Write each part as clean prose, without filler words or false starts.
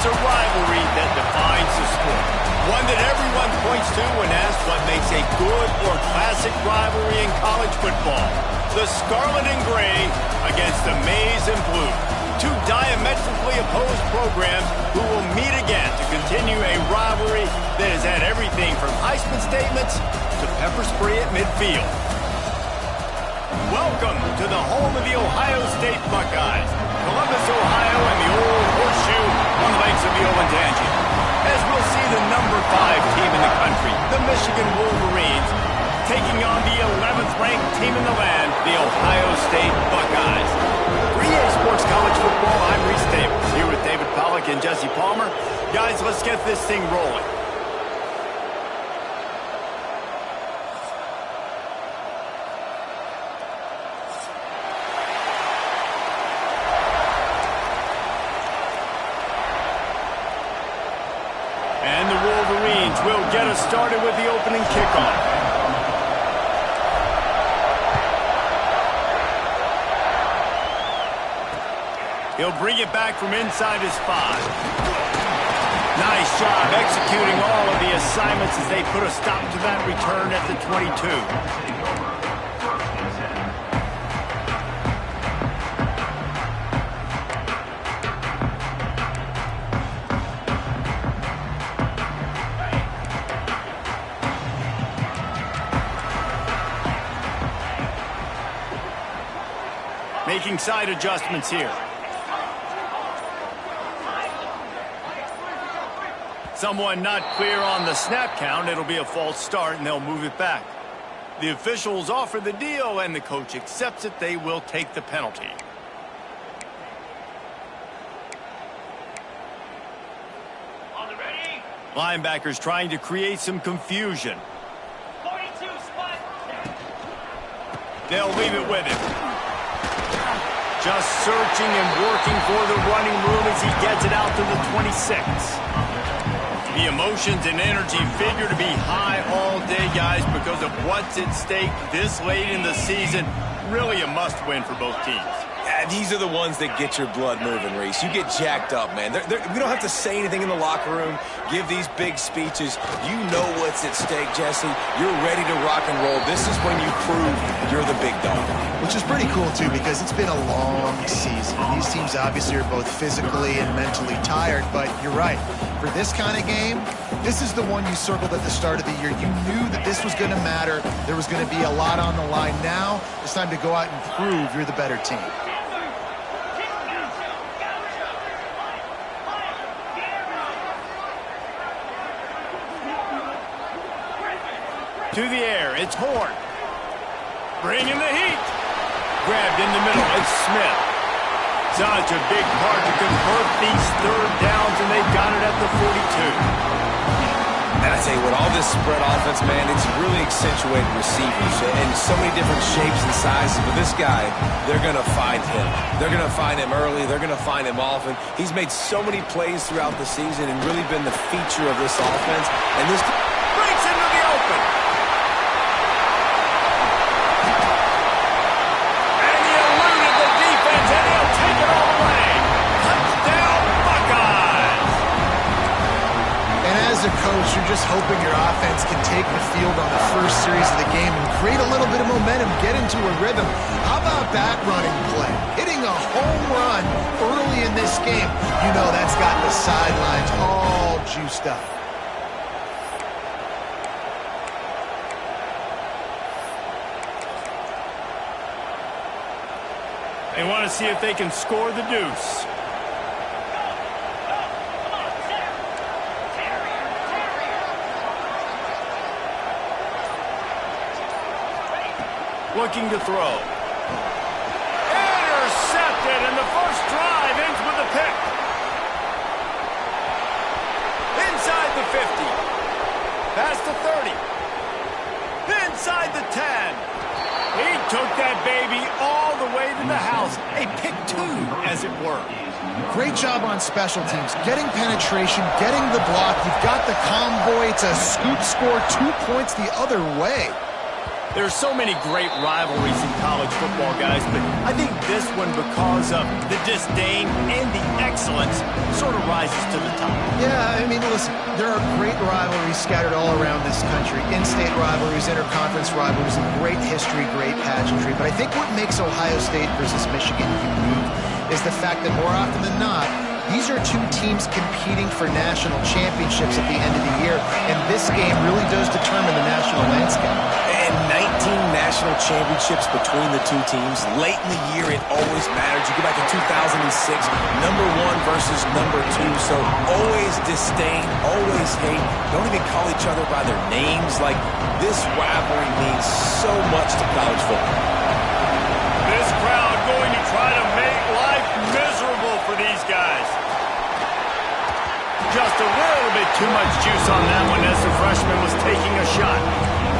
a rivalry that defines the sport. One that everyone points to when asked what makes a good or classic rivalry in college football. The Scarlet and Gray against the Maize and Blue. Two diametrically opposed programs who will meet again to continue a rivalry that has had everything from Heisman statements to pepper spray at midfield. Welcome to the home of the Ohio State Buckeyes, Columbus, Ohio, and the old horseshoe on the banks of the Olentangy. As we'll see the number 5 team in the country, the Michigan Wolverines, taking on the 11th ranked team in the land, the Ohio State Buckeyes. For EA Sports College Football, I'm Reese Davis, here with David Pollack and Jesse Palmer. Guys, let's get this thing rolling. And the Wolverines will get us started with the opening kickoff. He'll bring it back from inside his 5. Nice job executing all of the assignments as they put a stop to that return at the 22. Making side adjustments here. Someone not clear on the snap count. It'll be a false start, and they'll move it back. The officials offer the deal, and the coach accepts it. They will take the penalty. On the ready. Linebackers trying to create some confusion. 42 spot. They'll leave it with him. Just searching and working for the running room as he gets it out to the 26. The emotions and energy figure to be high all day, guys, because of what's at stake this late in the season. Really a must-win for both teams. Yeah, these are the ones that get your blood moving, Reese. You get jacked up, man. We don't have to say anything in the locker room, give these big speeches. You know what's at stake, Jesse. You're ready to rock and roll. This is when you prove you're the big dog. Which is pretty cool, too, because it's been a long season. These teams obviously are both physically and mentally tired, but you're right. For this kind of game, this is the one you circled at the start of the year. You knew that this was going to matter. There was going to be a lot on the line. Now it's time to go out and prove you're the better team. To the air, it's Horn. Bringing the heat. Grabbed in the middle, it's Smith. Such a big part to convert these third downs, and they got it at the 42. And I tell you what, all this spread offense, man, it's really accentuated receivers in so many different shapes and sizes. But this guy, they're going to find him. They're going to find him early. They're going to find him often. He's made so many plays throughout the season and really been the feature of this offense. And this breaks into the open. And he eluded the defense, and he'll take it all away. Touchdown, Buckeyes! And as a coach, you're just hoping your offense can take the field on the first series of the game and create a little bit of momentum, get into a rhythm. How about that running play? Hitting a home run early in this game. You know that's got the sidelines all juiced up. They want to see if they can score the deuce. Looking to throw. Intercepted, and the first drive ends with a pick. Inside the 50. Past the 30. Inside the 10. He took that baby all the way to the house. A pick 2, as it were. Great job on special teams. Getting penetration, getting the block. You've got the convoy. It's a scoop score, 2 points the other way. There's so many great rivalries in college football, guys, but I think this one, because of the disdain and the excellence, sort of rises to the top. Yeah, I mean, listen, there are great rivalries scattered all around this country. In-state rivalries, interconference rivalries, and great history, great pageantry. But I think what makes Ohio State versus Michigan unique is the fact that more often than not, these are two teams competing for national championships at the end of the year, and this game really does determine the national landscape. And 19 national championships between the two teams. Late in the year, it always matters. You go back to 2006, number 1 versus number 2. So always disdain, always hate. Don't even call each other by their names. Like, this rivalry means so much to college football. This crowd going to try to make life miserable for these guys. Just a little bit too much juice on that one as the freshman was taking a shot.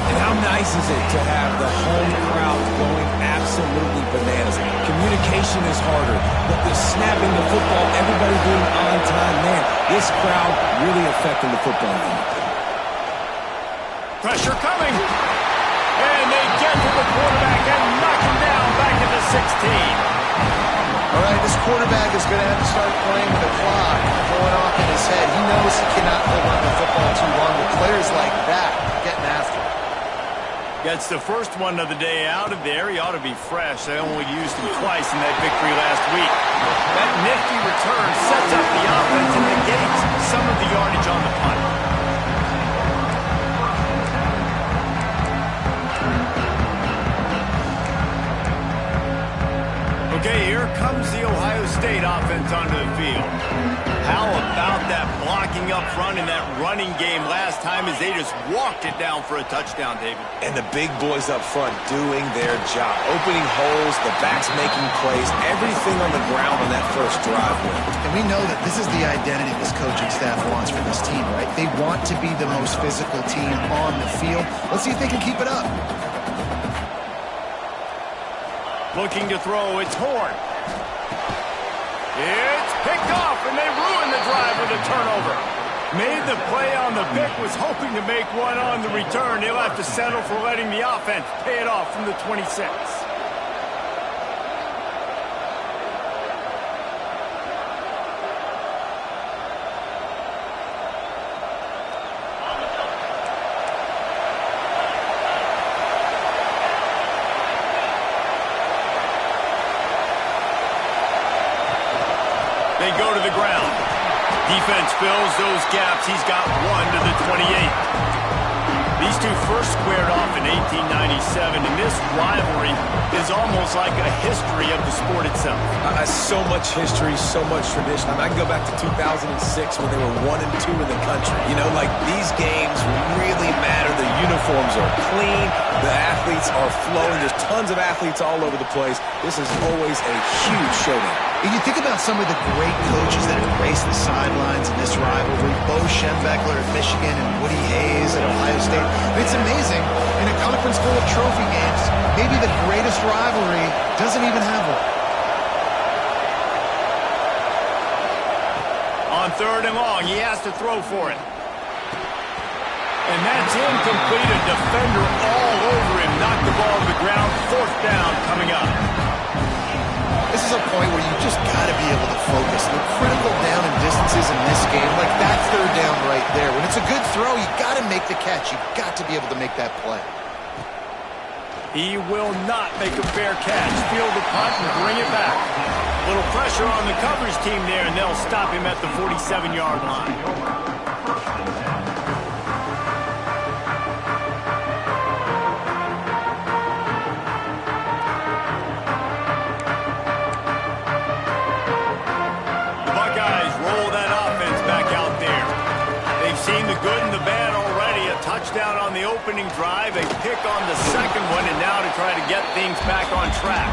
And how nice is it to have the home crowd going absolutely bananas? Communication is harder, but the snapping the football, everybody being on time, man, this crowd really affecting the football game. Pressure coming. And they get to the quarterback and knock him down back at the 16. All right, this quarterback is going to have to start playing with a clock going off in his head. He knows he cannot hold on to the football too long with players like that getting after him. Gets the first one of the day out of there. He ought to be fresh. They only used him twice in that victory last week. That nifty return sets up the offense and negates some of the yardage on the punt. Okay, here comes the Ohio State offense onto the field. How about that blocking up front and that running game last time as they just walked it down for a touchdown, David? And the big boys up front doing their job. Opening holes, the backs making plays, everything on the ground on that first drive win. And we know that this is the identity this coaching staff wants for this team, right? They want to be the most physical team on the field. Let's see if they can keep it up. Looking to throw, it's Horn. It's picked off, and they ruined the drive with a turnover. Made the play on the pick, was hoping to make one on the return. He'll have to settle for letting the offense pay it off from the 26. They go to the ground. Defense fills those gaps. He's got one to the 28. These two first squared off in 1897, and this rivalry is almost like a history of the sport itself. So much history, so much tradition. I can go back to 2006 when they were 1 and 2 in the country. You know, like, these games really matter. The uniforms are clean. The athletes are flowing. There's tons of athletes all over the place. This is always a huge showdown. And you think about some of the great coaches that have graced the sidelines in this rivalry, Bo Schembechler at Michigan and Woody Hayes at Ohio State. It's amazing, in a conference full of trophy games, maybe the greatest rivalry doesn't even have one. On 3rd and long, he has to throw for it. And that's incomplete. A defender all over him. Knocked the ball to the ground. 4th down coming up. This is a point where you just got to be able to focus. The critical down and distances in this game, like that 3rd down right there. When it's a good throw, you got to make the catch. You've got to be able to make that play. He will not make a fair catch. Field the punt and bring it back. Little pressure on the coverage team there, and they'll stop him at the 47-yard line. Seen the good and the bad already. A touchdown on the opening drive, a pick on the second one, and now to try to get things back on track.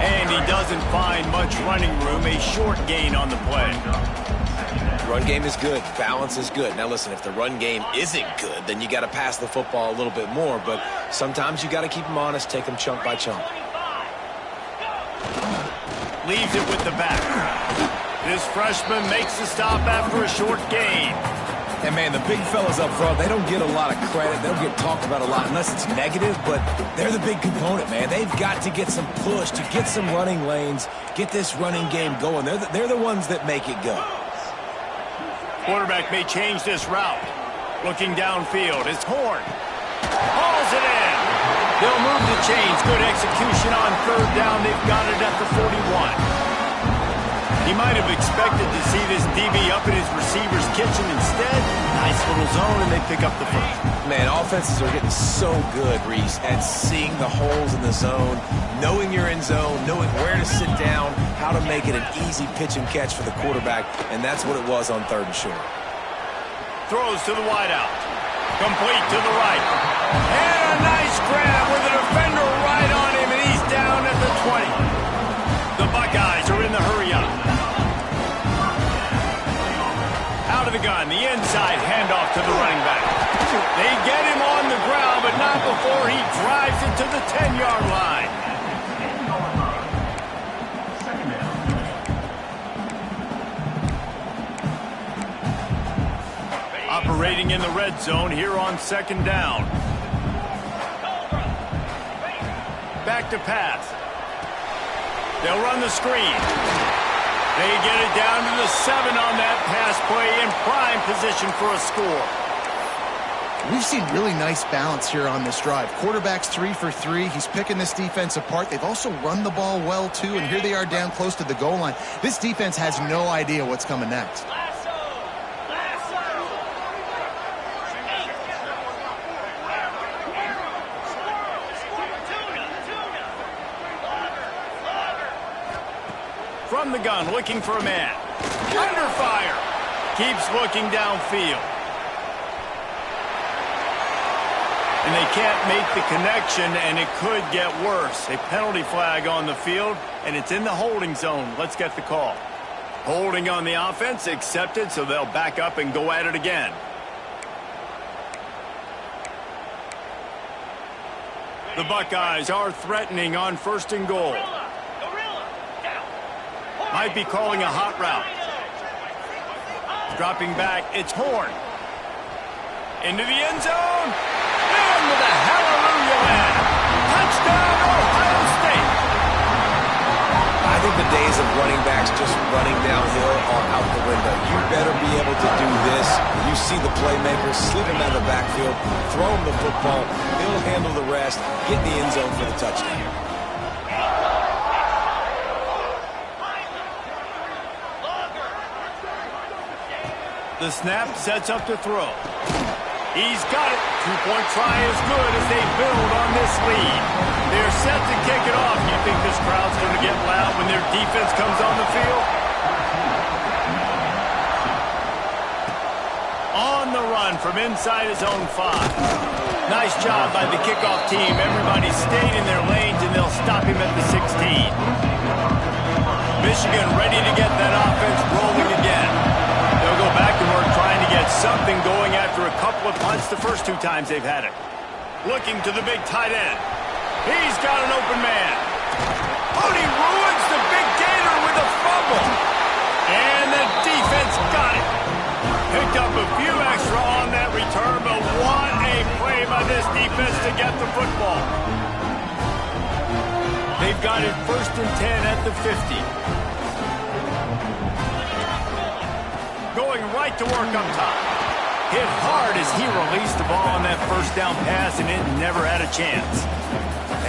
And he doesn't find much running room, a short gain on the play. Run game is good. Balance is good. Now listen, if the run game isn't good, then you got to pass the football a little bit more, but sometimes you got to keep them honest, take them chunk by chunk. Leaves it with the back. This freshman makes the stop after a short gain. And, man, the big fellas up front, they don't get a lot of credit. They don't get talked about a lot unless it's negative, but they're the big component, man. They've got to get some push, to get some running lanes, get this running game going. They're the ones that make it go. Quarterback may change this route. Looking downfield, it's Horn. Hauls it in. They'll move the chains. Good execution on third down. They've got it at the 41. He might have expected to see this DB up in his receiver's kitchen. Instead, nice little zone, and they pick up the first. Man, offenses are getting so good, Reese, at seeing the holes in the zone, knowing you're in zone, knowing where to sit down, how to make it an easy pitch and catch for the quarterback, and that's what it was on 3rd and short. Throws to the wideout. Complete to the right. And a nice grab with a defender right on him, and he's down at the 20. The Buckeyes are in the hurry-up. Out of the gun, the inside handoff to the running back. They get him on the ground, but not before he drives it to the 10-yard line. Operating in the red zone here on 2nd down. Back to pass. They'll run the screen. They get it down to the 7 on that pass play in prime position for a score. We've seen really nice balance here on this drive. Quarterback's 3 for 3. He's picking this defense apart. They've also run the ball well, too, and here they are down close to the goal line. This defense has no idea what's coming next. From the gun, looking for a man. Under fire. Keeps looking downfield. And they can't make the connection, and it could get worse. A penalty flag on the field, and it's in the holding zone. Let's get the call. Holding on the offense, accepted, so they'll back up and go at it again. The Buckeyes are threatening on 1st and goal. Might be calling a hot route. Dropping back, it's Horn. Into the end zone. And with a hallelujah land. Touchdown, Ohio State. I think the days of running backs just running downhill are out the window. You better be able to do this. You see the playmakers, slip him out of the backfield, throw him the football, he'll handle the rest, get in the end zone for the touchdown. The snap sets up to throw. He's got it. 2-point try is good as they build on this lead. They're set to kick it off. You think this crowd's going to get loud when their defense comes on the field? On the run from inside his own 5. Nice job by the kickoff team. Everybody stayed in their lanes, and they'll stop him at the 16. Michigan ready to get that offense rolling again. They'll go back to work trying to get something going after a couple of punts the first 2 times they've had it. Looking to the big tight end. He's got an open man. Oh, he ruins the big gator with a fumble. And the defense got it. Picked up a few extra on that return, but what a play by this defense to get the football. They've got it 1st and 10 at the 50. Going right to work up top. Hit hard as he released the ball on that 1st down pass, and it never had a chance.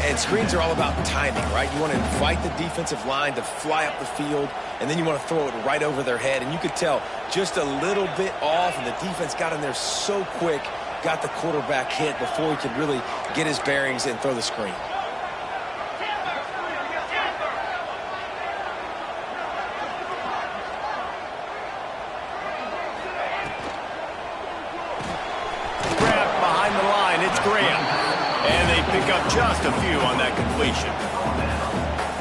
And screens are all about timing, right? You want to invite the defensive line to fly up the field, and then you want to throw it right over their head. And you could tell just a little bit off, and the defense got in there so quick, got the quarterback hit before he could really get his bearings and throw the screen. And they pick up just a few on that completion.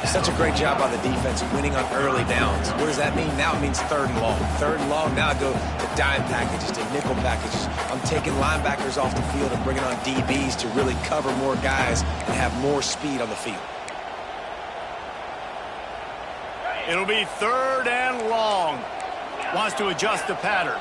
Such a great job by the defense winning on early downs. What does that mean? Now it means 3rd and long. 3rd and long, now I go to dime packages, to nickel packages. I'm taking linebackers off the field and bringing on DBs to really cover more guys and have more speed on the field. It'll be 3rd and long. Wants to adjust the pattern.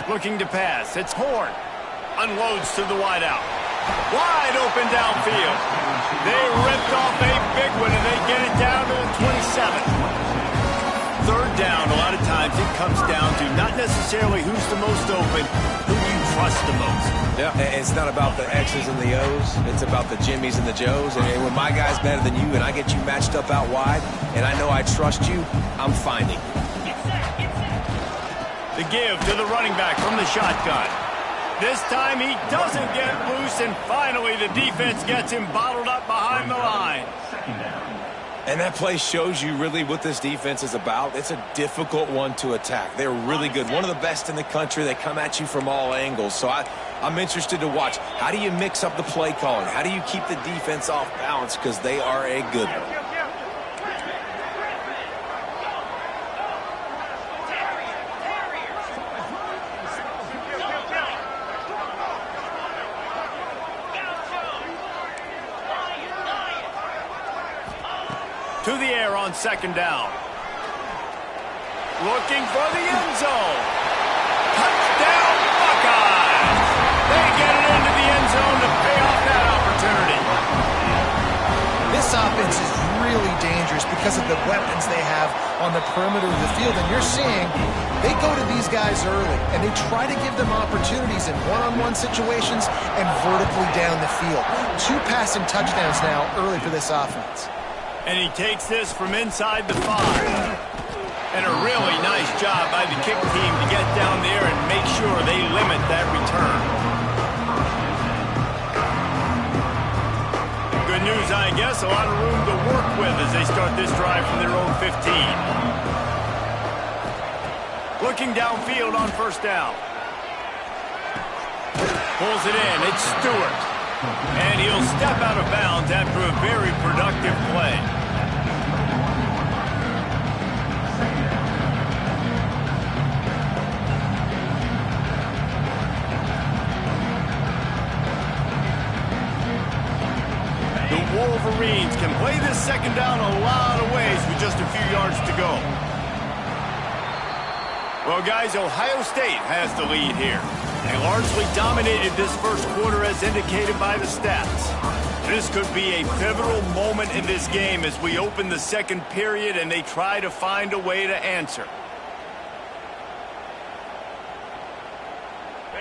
Looking to pass. It's Horn. Unloads to the wideout. Wide open downfield. They ripped off a big one, and they get it down to the 27. Third down, a lot of times it comes down to not necessarily who's the most open, who you trust the most. Yeah, it's not about the X's and the O's. It's about the Jimmys and the Joes. And when my guy's better than you and I get you matched up out wide, and I know I trust you, I'm finding you. The give to the running back from the shotgun. This time he doesn't get loose, and finally the defense gets him bottled up behind the line. And that play shows you really what this defense is about. It's a difficult one to attack. They're really good. One of the best in the country. They come at you from all angles. So I'm interested to watch. How do you mix up the play calling? How do you keep the defense off balance? Because they are a good one. To the air on second down. Looking for the end zone. Touchdown, Buckeyes! They get it into the end zone to pay off that opportunity. This offense is really dangerous because of the weapons they have on the perimeter of the field. And you're seeing they go to these guys early, and they try to give them opportunities in one-on-one situations and vertically down the field. 2 passing touchdowns now early for this offense. And he takes this from inside the 5. And a really nice job by the kick team to get down there and make sure they limit that return. Good news, I guess. A lot of room to work with as they start this drive from their own 15. Looking downfield on first down. Pulls it in. It's Stewart. And he'll step out of bounds after a very productive play. The Wolverines can play this second down a lot of ways with just a few yards to go. Well, guys, Ohio State has the lead here. They largely dominated this first quarter as indicated by the stats. This could be a pivotal moment in this game as we open the second period and they try to find a way to answer.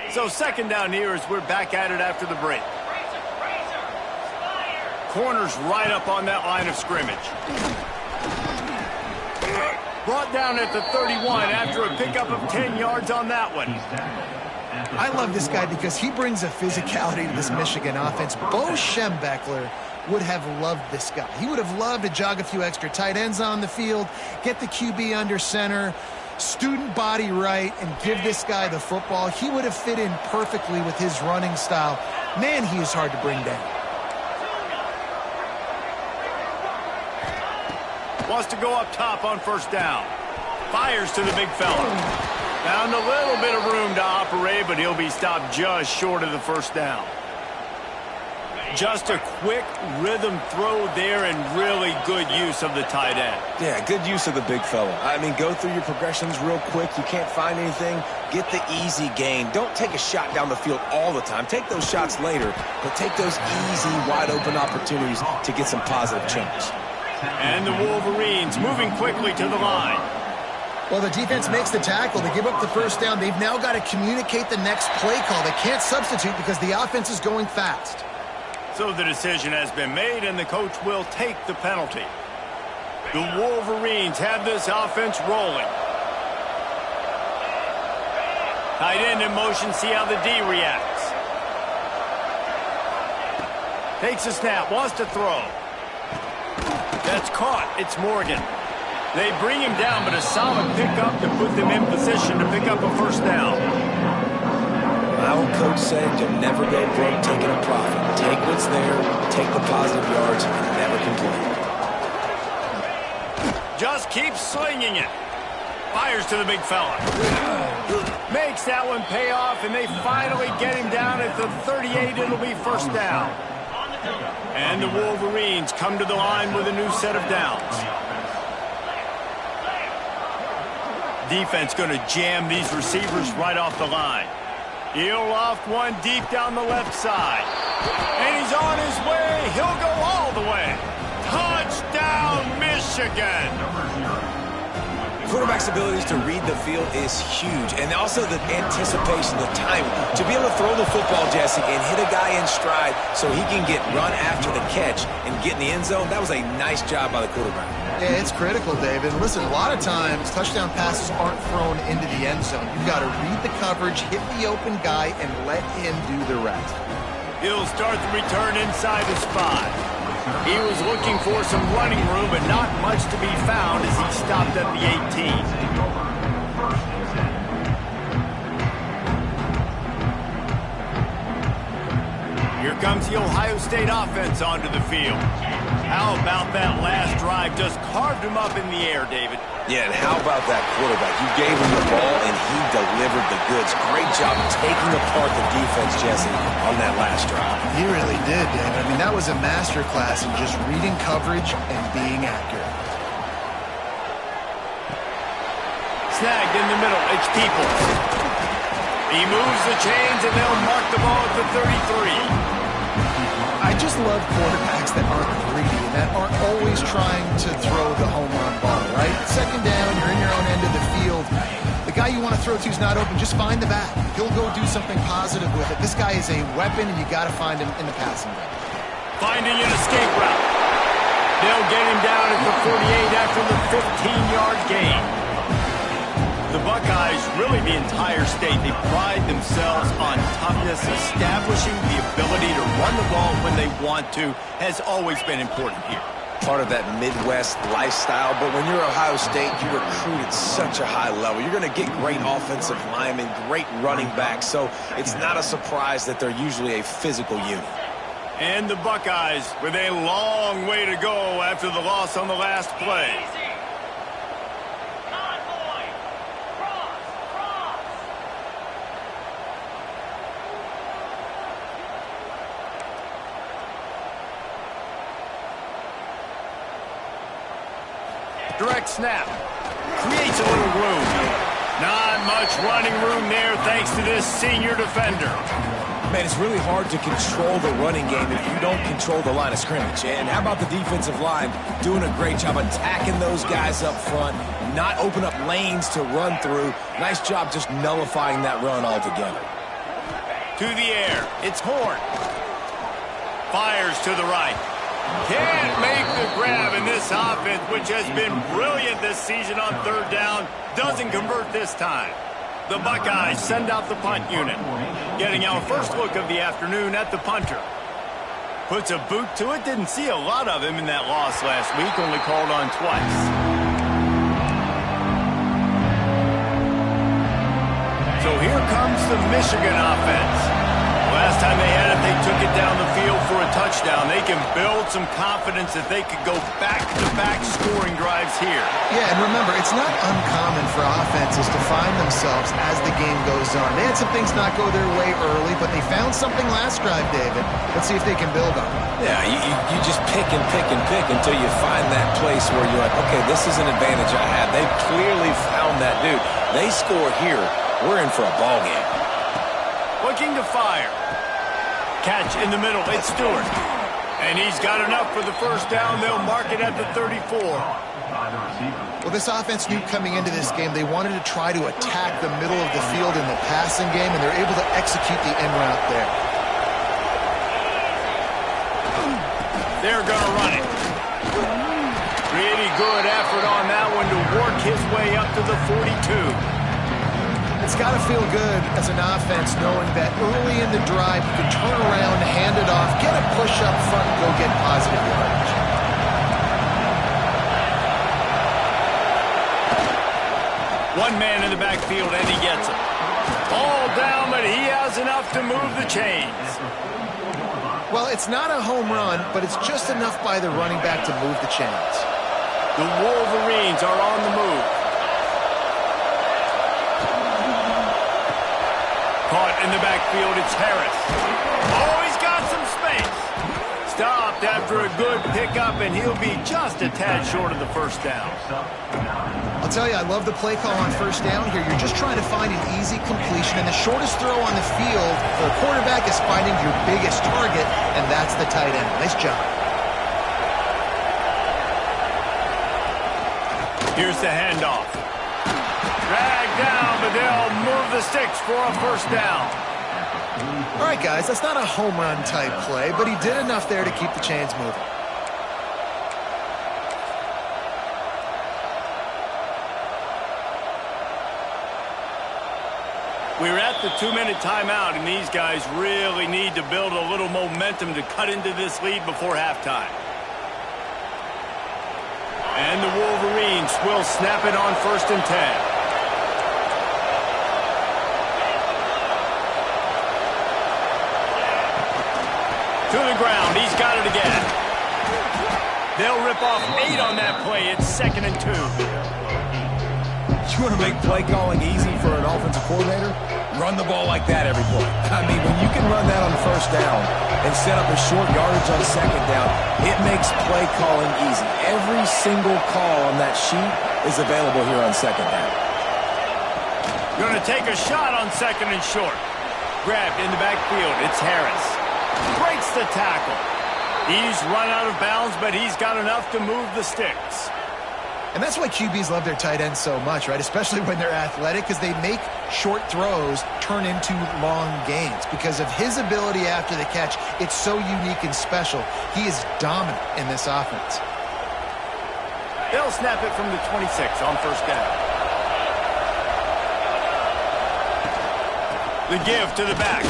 So second down here as we're back at it after the break. Corners right up on that line of scrimmage. Brought down at the 31 after a pickup of 10 yards on that one. I love this guy because he brings a physicality to this Michigan offense. Bo Schembechler would have loved this guy. He would have loved to jog a few extra tight ends on the field, get the QB under center, student body right, and give this guy the football. He would have fit in perfectly with his running style. Man, he is hard to bring down. Wants to go up top on first down. Fires to the big fella. Found a little bit of room to operate, but he'll be stopped just short of the first down. Just a quick rhythm throw there and really good use of the tight end. Yeah, good use of the big fella. I mean, go through your progressions real quick. You can't find anything. Get the easy gain. Don't take a shot down the field all the time. Take those shots later, but take those easy, wide-open opportunities to get some positive chunks. And the Wolverines moving quickly to the line. Well, the defense makes the tackle. They give up the first down. They've now got to communicate the next play call. They can't substitute because the offense is going fast. So the decision has been made, and the coach will take the penalty. The Wolverines have this offense rolling. Tight end in motion, see how the D reacts. Takes a snap, wants to throw. That's caught. It's Morgan. They bring him down, but a solid pickup to put them in position to pick up a first down. My old coach said you'll never go broke taking a profit. Take what's there, take the positive yards, and never complain. Just keep slinging it. Fires to the big fella. Makes that one pay off, and they finally get him down at the 38. It'll be first down. And the Wolverines come to the line with a new set of downs. Defense going to jam these receivers right off the line. He'll loft one deep down the left side. And he's on his way. He'll go all the way. Touchdown, Michigan. Quarterback's abilities to read the field is huge, and also the anticipation, the timing. To be able to throw the football, Jesse, and hit a guy in stride so he can get run after the catch and get in the end zone, that was a nice job by the quarterback. Yeah, it's critical, David. Listen, a lot of times touchdown passes aren't thrown into the end zone. You've got to read the coverage, hit the open guy, and let him do the rest. He'll start the return inside the spot. He was looking for some running room, but not much to be found as he stopped at the 18. Here comes the Ohio State offense onto the field. How about that last drive? Just carved him up in the air, David. Yeah, and how about that quarterback? You gave him the ball, and he delivered the goods. Great job taking apart the defense, Jesse, on that last drive. He really did, David. I mean, that was a masterclass in just reading coverage and being accurate. Snagged in the middle. It's Peoples. He moves the chains, and they'll mark the ball at the 33. I just love quarterbacks that aren't greedy and that aren't always trying to throw the home run ball, right? Second down, you're in your own end of the field. The guy you want to throw to is not open. Just find the back. He'll go do something positive with it. This guy is a weapon, and you got to find him in the passing game. Finding an escape route. They'll get him down at the 48 after the 15-yard gain. The Buckeyes, really the entire state, they pride themselves on toughness. Establishing the ability to run the ball when they want to has always been important here. Part of that Midwest lifestyle, but when you're Ohio State, you recruit at such a high level. You're going to get great offensive linemen, great running backs, so it's not a surprise that they're usually a physical unit. And the Buckeyes with a long way to go after the loss on the last play. Direct snap. Creates a little room. Not much running room there thanks to this senior defender. Man, it's really hard to control the running game if you don't control the line of scrimmage. And how about the defensive line doing a great job attacking those guys up front, not open up lanes to run through. Nice job just nullifying that run altogether. To the air. It's Horn. Fires to the right. Can't make the grab, in this offense, which has been brilliant this season on third down, doesn't convert this time. The Buckeyes send out the punt unit, getting our first look of the afternoon at the punter. Puts a boot to it. Didn't see a lot of him in that loss last week, only called on twice. So here comes the Michigan offense. Last time they had it, they took it down the field for a touchdown. They can build some confidence that they could go back-to-back scoring drives here. Yeah, and remember, it's not uncommon for offenses to find themselves as the game goes on. They had some things not go their way early, but they found something last drive, David. Let's see if they can build on it. Yeah, you just pick and pick and pick until you find that place where you're like, okay, this is an advantage I have. They've clearly found that dude. They score here, we're in for a ball game. Looking to fire. Catch in the middle. It's Stewart. And he's got enough for the first down. They'll mark it at the 34. Well, this offense knew coming into this game they wanted to try to attack the middle of the field in the passing game, and they're able to execute the end route there. They're going to run it. Pretty good effort on that one to work his way up to the 42. It's got to feel good as an offense knowing that early in the drive you can turn around, hand it off, get a push up front, and go get positive yardage. One man in the backfield, and he gets it. All down, but he has enough to move the chains. Well, it's not a home run, but it's just enough by the running back to move the chains. The Wolverines are on the move. Caught in the backfield, it's Harris. Oh, he's got some space. Stopped after after a good pickup, and he'll be just a tad short of the first down. I'll tell you, I love the play call on first down here. You're just trying to find an easy completion, and the shortest throw on the field for a quarterback is finding your biggest target, and that's the tight end. Nice job. Here's the handoff. Dragged down, but they'll move the sticks for a first down. All right, guys, that's not a home run type play, but he did enough there to keep the chains moving. We're at the 2-minute timeout, and these guys really need to build a little momentum to cut into this lead before halftime. And the Wolverines will snap it on 1st and 10. To the ground. He's got it again. They'll rip off 8 on that play. It's 2nd and 2. You want to make play calling easy for an offensive coordinator? Run the ball like that every play. I mean, when you can run that on first down and set up a short yardage on second down, it makes play calling easy. Every single call on that sheet is available here on second down. Going to take a shot on 2nd and short. Grabbed in the backfield. It's Harris. Breaks the tackle. He's run out of bounds, but he's got enough to move the sticks. And that's why QBs love their tight ends so much, right? Especially when they're athletic, because they make short throws turn into long gains. Because of his ability after the catch, it's so unique and special. He is dominant in this offense. They'll snap it from the 26 on first down. The give to the back.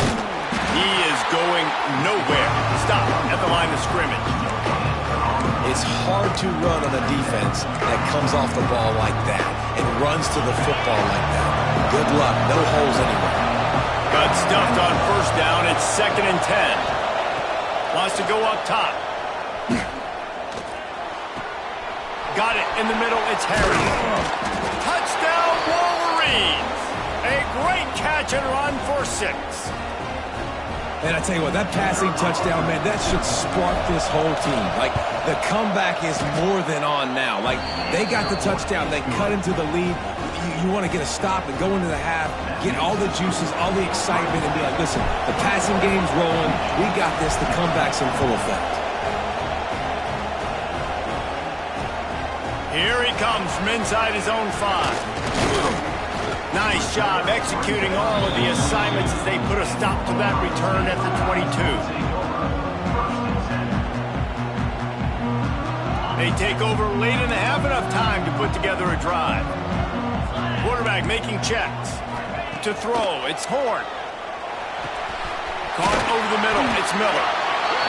He is going nowhere. Stop at the line of scrimmage. It's hard to run on a defense that comes off the ball like that and runs to the football like that. Good luck. No holes anywhere. Got stuffed on first down. It's 2nd and 10. Wants to go up top. Got it in the middle. It's Harris. Touchdown, Wolverines. A great catch and run for 6. And I tell you what, that passing touchdown, man, that should spark this whole team. Like, the comeback is more than on now. Like, they got the touchdown. They cut into the lead. You want to get a stop and go into the half, get all the juices, all the excitement, and be like, listen, the passing game's rolling. We got this. The comeback's in full effect. Here he comes from inside his own 5. Nice job executing all of the assignments as they put a stop to that return at the 22. They take over late in the half, enough time to put together a drive. Quarterback making checks. To throw, it's Horn. Caught over the middle, it's Miller.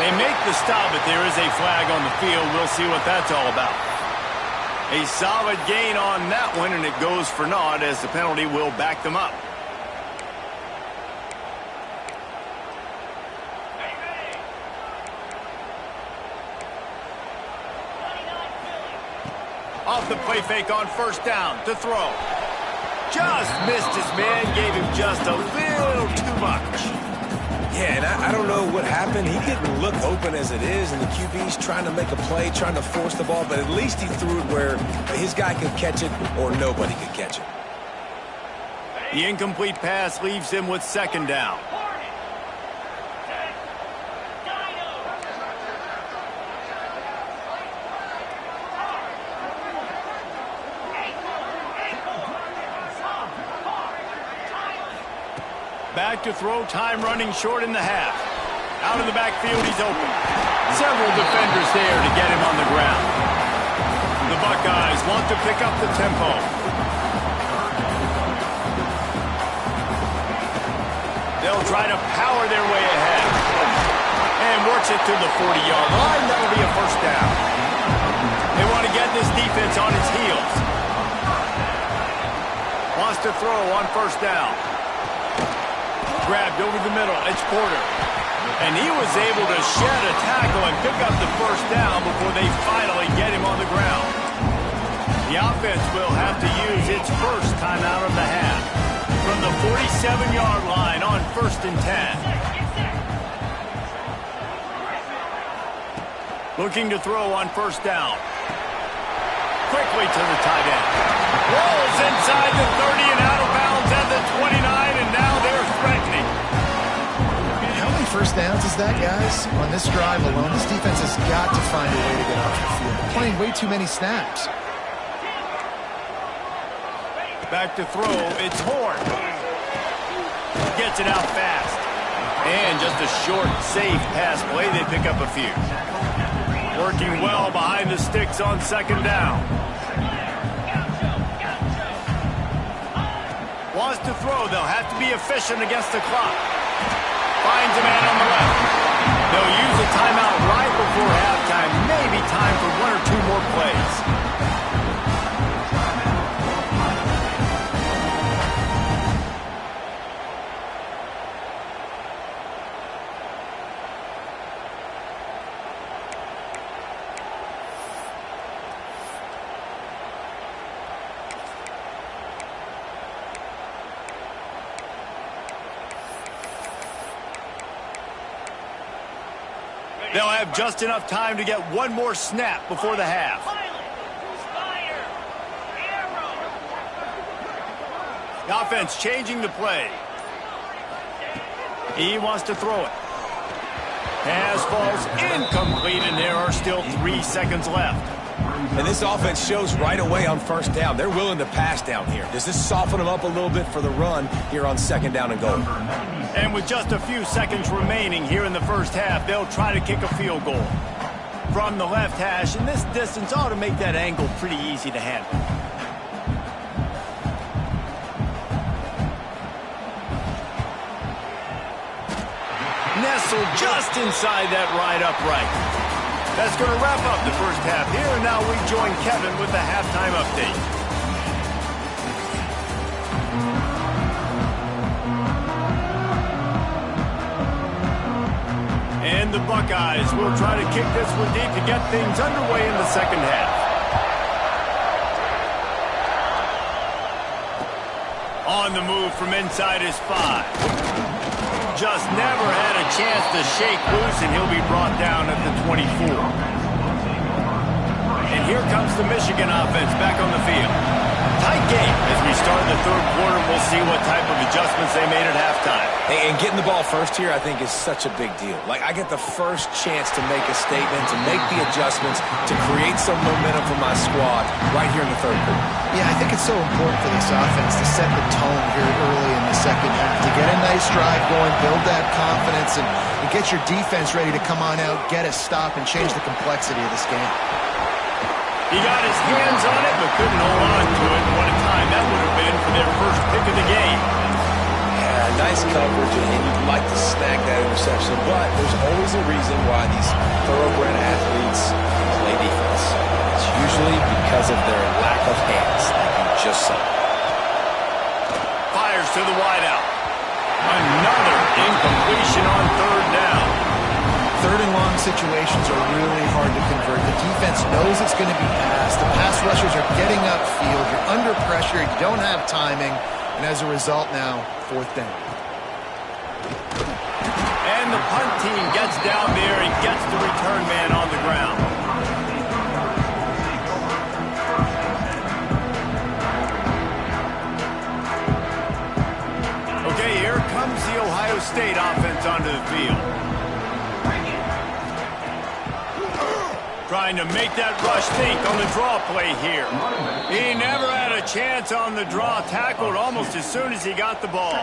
They make the stop, but there is a flag on the field. We'll see what that's all about. A solid gain on that one, and it goes for naught as the penalty will back them up. Off the play fake on first down to throw. Just missed his man, gave him just a little too much. Yeah, and I don't know what happened. He didn't look open as it is, and the QB's trying to make a play, trying to force the ball, but at least he threw it where his guy could catch it or nobody could catch it. The incomplete pass leaves him with 2nd down. Back to throw, time running short in the half. Out of the backfield, he's open. Several defenders there to get him on the ground. The Buckeyes want to pick up the tempo. They'll try to power their way ahead. And works it to the 40-yard line. That'll be a first down. They want to get this defense on its heels. Wants to throw on first down. Grabbed over the middle. It's Porter. And he was able to shed a tackle and pick up the first down before they finally get him on the ground. The offense will have to use its first timeout of the half from the 47-yard line on 1st and 10. Looking to throw on first down. Quickly to the tight end. Rolls inside the 30 and out of bounds at the 29, and now they're threatening. How many first downs is that, guys? On this drive alone, this defense has got to find a way to get off the field. They're playing way too many snaps. Back to throw, it's Horn. Gets it out fast. And just a short, safe pass play, they pick up a few. Working well behind the sticks on second down. Wants to throw, they'll have to be efficient against the clock. Finds a man on the left. They'll use a timeout right before halftime. Maybe time for one or two more plays. They'll have just enough time to get one more snap before the half. The offense changing the play. He wants to throw it. Pass falls incomplete, and there are still 3 seconds left. And this offense shows right away on first down. They're willing to pass down here. Does this soften them up a little bit for the run here on second down and goal? And with just a few seconds remaining here in the first half, they'll try to kick a field goal. From the left hash, and this distance ought to make that angle pretty easy to handle. Nestled just inside that right upright. That's going to wrap up the first half here, and now we join Kevin with the halftime update. And the Buckeyes will try to kick this one deep to get things underway in the second half. On the move from inside his 5. Just never had a chance to shake loose, and he'll be brought down at the 24. And here comes the Michigan offense back on the field. Tight game as we start the third quarter. We'll see what type of adjustments they made at halftime. And getting the ball first here, I think, is such a big deal. Like, I get the first chance to make a statement, to make the adjustments, to create some momentum for my squad right here in the third quarter. Yeah, I think it's so important for this offense to set the tone here early in the second half, to get a nice drive going, build that confidence, and get your defense ready to come on out, get a stop, and change the complexity of this game. He got his hands on it, but couldn't hold on to it. What a time that would have been for their first pick of the game. Yeah, nice coverage, and you'd like to snag that interception, but there's always a reason why these thoroughbred athletes play defense. It's usually because of their lack of hands, like you just saw. Fires to the wideout. Another incompletion on third down. Third and long situations are really hard to convert. The defense knows it's going to be passed. The pass rushers are getting upfield. You're under pressure. You don't have timing. And as a result now, fourth down. And the punt team gets down there and gets the return man on the ground. Okay, here comes the Ohio State offense onto the field. Trying to make that rush think on the draw play here. He never had a chance on the draw, tackled almost as soon as he got the ball.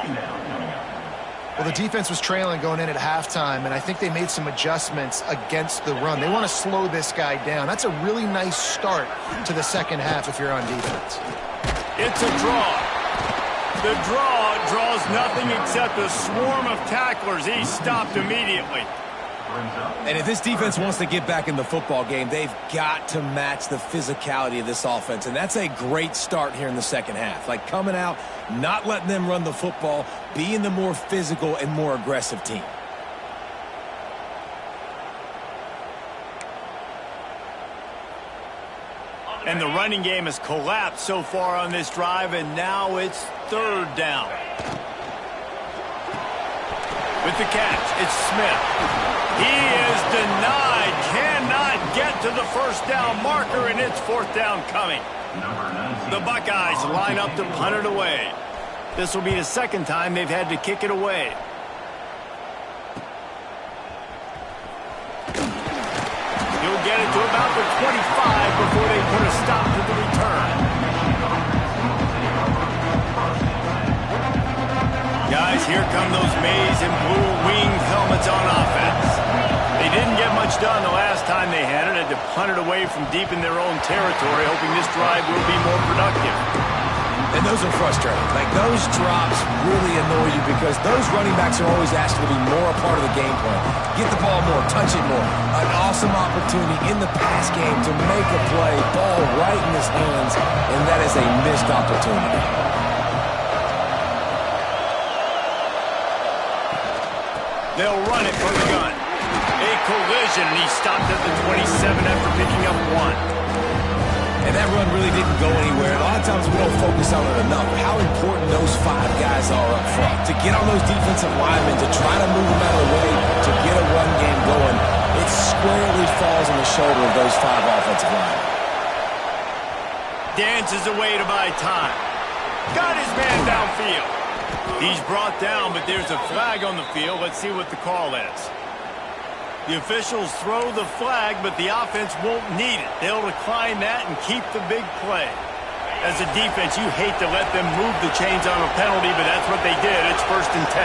Well, the defense was trailing going in at halftime, and I think they made some adjustments against the run. They want to slow this guy down. That's a really nice start to the second half if you're on defense. It's a draw. The draw draws nothing except a swarm of tacklers. He's stopped immediately. And if this defense wants to get back in the football game, they've got to match the physicality of this offense. And that's a great start here in the second half. Like coming out, not letting them run the football, being the more physical and more aggressive team. And the running game has collapsed so far on this drive, and now it's third down. With the catch, it's Smith. He is denied, cannot get to the first down marker, and it's fourth down coming. The Buckeyes line up to punt it away. This will be the second time they've had to kick it away. He'll get it to about the 25 before they put a stop to the return. Guys, here come those maize and blue winged helmets on offense. They didn't get much done the last time they had it. Had to punt it away from deep in their own territory, hoping this drive will be more productive. And those are frustrating. Like, those drops really annoy you because those running backs are always asked to be more a part of the game plan. Get the ball more, touch it more. An awesome opportunity in the pass game to make a play, ball right in his hands, and that is a missed opportunity. They'll run it from the gun. A collision, and he stopped at the 27 after picking up one. And that run really didn't go anywhere. A lot of times we don't focus on it enough. How important those 5 guys are up front. To get on those defensive linemen, to try to move them out of the way, to get a run game going, it squarely falls on the shoulder of those 5 offensive linemen. Dances away to buy time. Got his man downfield. He's brought down, but there's a flag on the field. Let's see what the call is. The officials throw the flag, but the offense won't need it. They'll decline that and keep the big play. As a defense, you hate to let them move the chains on a penalty, but that's what they did. It's 1st and 10.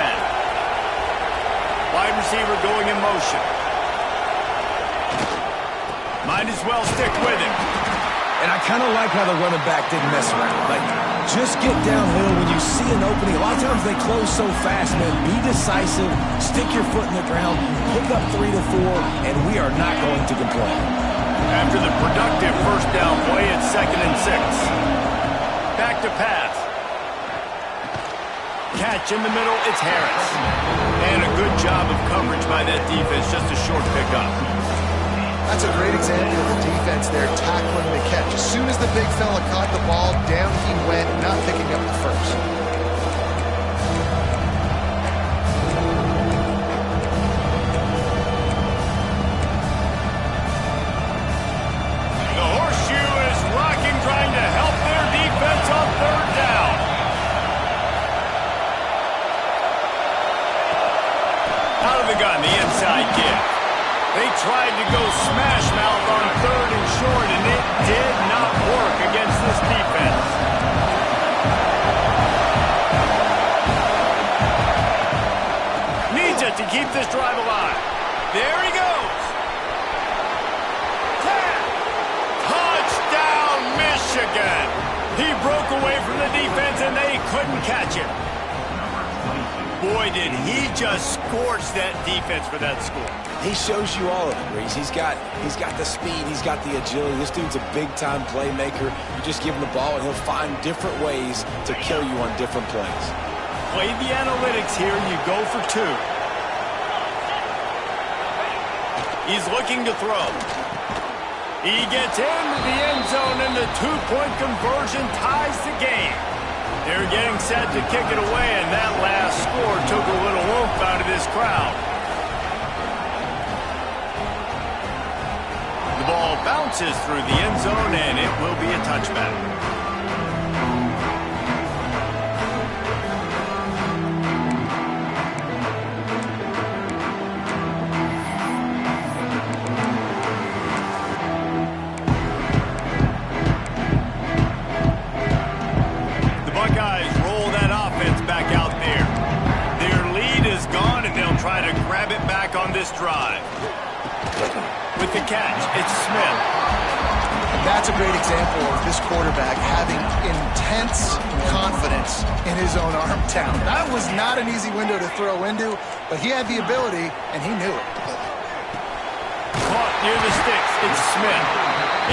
Wide receiver going in motion. Might as well stick with him. And I kind of like how the running back didn't mess around. Like, just get downhill when you see an opening. A lot of times they close so fast, man. Be decisive, stick your foot in the ground, pick up 3 to 4, and we are not going to complain. After the productive first down play, it's 2nd and 6. Back to pass. Catch in the middle, it's Harris. And a good job of coverage by that defense, just a short pickup. That's a great example of the defense there tackling the catch. As soon as the big fella caught the ball, down he went, not picking up the first. The horseshoe is rocking, trying to help their defense on 3rd down. Out of the gun, the inside give. They tried to go smash mouth on 3rd and short, and it did not work against this defense. Needs it to keep this drive alive. There he goes. Touchdown, Michigan. He broke away from the defense, and they couldn't catch him. Boy, did he just scorch that defense for that score. He shows you all of it, Reese. He's got the speed, he's got the agility. This dude's a big-time playmaker. You just give him the ball, and he'll find different ways to kill you on different plays. Play the analytics here, you go for 2. He's looking to throw. He gets into the end zone, and the 2-point conversion ties the game. They're getting set to kick it away, and that last score took a little oomph out of this crowd. The ball bounces through the end zone, and it will be a touchback. This drive. With the catch, it's Smith. That's a great example of this quarterback having intense confidence in his own arm talent. That was not an easy window to throw into, but he had the ability, and he knew it. Caught near the sticks, it's Smith.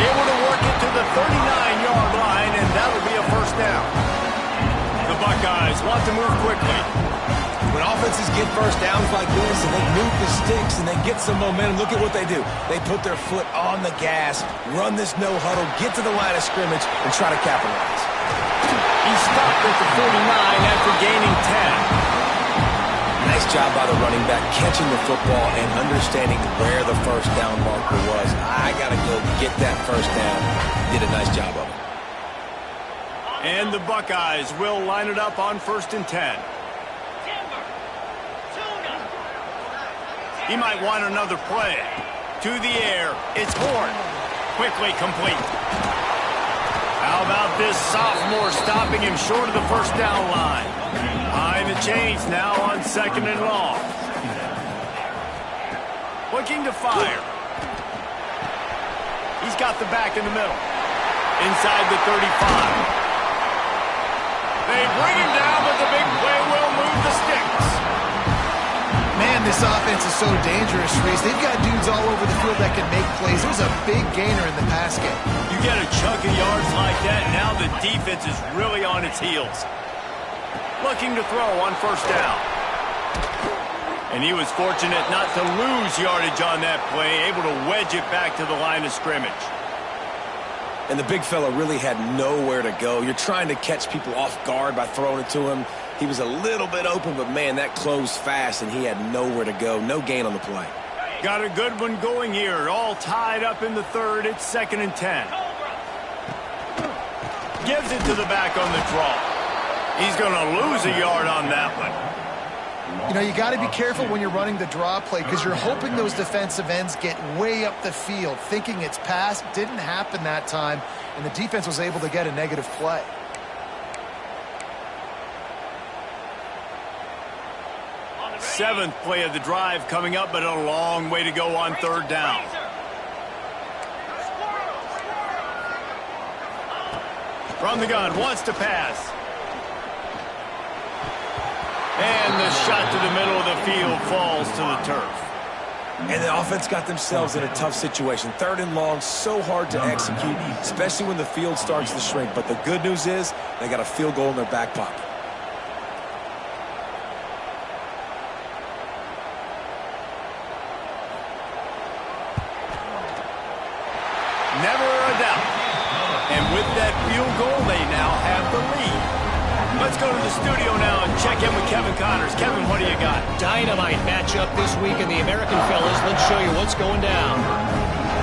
Able to work it to the 39-yard line, and that'll be a first down. The Buckeyes want to move quickly. When offenses get first downs like this and they move the sticks and they get some momentum, look at what they do. They put their foot on the gas, run this no huddle, get to the line of scrimmage, and try to capitalize. He stopped at the 49 after gaining 10. Nice job by the running back, catching the football and understanding where the first down marker was. I got to go get that first down. Did a nice job of it. And the Buckeyes will line it up on 1st and 10. He might want another play. To the air, it's Horn. Quickly complete. How about this sophomore stopping him short of the first down line? Behind the chains now on 2nd and long. Looking to fire. He's got the back in the middle. Inside the 35. They bring him down, but the big play will move the sticks. Man, this offense is so dangerous, Reese. They've got dudes all over the field that can make plays. It was a big gainer in the pass game. You get a chunk of yards like that, now the defense is really on its heels. Looking to throw on 1st down. And he was fortunate not to lose yardage on that play, able to wedge it back to the line of scrimmage. And the big fella really had nowhere to go. You're trying to catch people off guard by throwing it to him. He was a little bit open, but, man, that closed fast, and he had nowhere to go. No gain on the play. Got a good one going here. All tied up in the 3rd. It's 2nd and 10. Gives it to the back on the draw. He's going to lose a yard on that one. You know, you got to be careful when you're running the draw play because you're hoping those defensive ends get way up the field, thinking it's pass. Didn't happen that time, and the defense was able to get a negative play. Seventh play of the drive coming up, but a long way to go on 3rd down. From the gun, wants to pass. And the shot to the middle of the field falls to the turf. And the offense got themselves in a tough situation. 3rd and long, so hard to execute, especially when the field starts to shrink. But the good news is they got a field goal in their back pocket. Never a doubt. And with that field goal, they now have the lead. Let's go to the studio now and check in with Kevin Connors. Kevin, what do you got? Dynamite matchup this week in the American Fellas. Let's show you what's going down.